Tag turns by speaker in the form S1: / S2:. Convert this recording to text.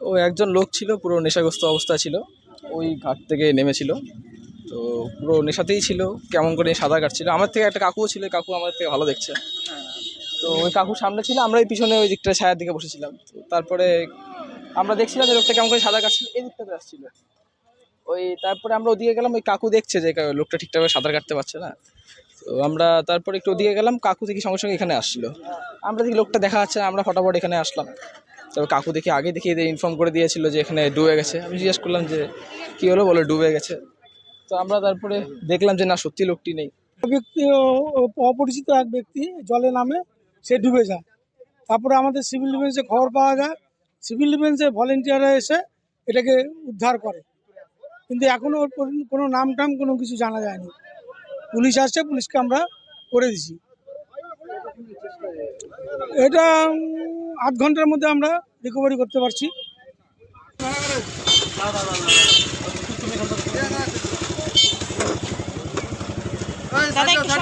S1: ও একজন লোক ছিল, পুরো নেশাগ্রস্ত অবস্থা ছিল, ওই ঘাট থেকে নেমেছিল। তো পুরো নেশাতেই ছিল, কেমন করে সাঁতার কাটছিল। আমার থেকে একটা কাকুও ছিল, কাকু আমাদের থেকে ভালো দেখছে। তো ওই কাকুর সামনে ছিল, আমরাই পিছনে ওই দিকটা ছায়ার দিকে বসেছিলাম। তো তারপরে আমরা দেখছিলাম যে লোকটা কেমন করে সাঁতার কাটছিল, এই দিকটাতে আসছিল। ওই তারপরে আমরা ওদিকে গেলাম, ওই কাকু দেখছে যে লোকটা ঠিকঠাকভাবে সাঁতার কাটতে পারছে না। তো আমরা তারপরে একটু ওদিকে গেলাম, কাকু দেখি সঙ্গে সঙ্গে এখানে আসছিল। আমরা দেখি লোকটা দেখা যাচ্ছে না, আমরা ফটাফট এখানে আসলাম। তবে কাকু দেখি আগে দেখি ইনফর্ম করে দিয়েছিল যে এখানে ডুবে গেছে। আমি জিজ্ঞেস করলাম যে কী হলো, বলে ডুবে গেছে। তো আমরা তারপরে দেখলাম যে না, সত্যি লোকটি নেই।
S2: ব্যক্তি অপরিচিত এক ব্যক্তি জলে নামে, সে ডুবে যায়। তারপরে আমাদের সিভিল ডিফেন্সে খবর পাওয়া যায়, সিভিল ডিফেন্সে ভলেন্টিয়াররা এসে এটাকে উদ্ধার করে, কিন্তু এখনো ওর কোনো নাম টাম কোনো কিছু জানা যায়নি। পুলিশ আসছে, পুলিশকে আমরা করে দিছি। এটা 8 ঘন্টার মধ্যে আমরা রিকভারি করতে পারছি।
S3: দাদা একটু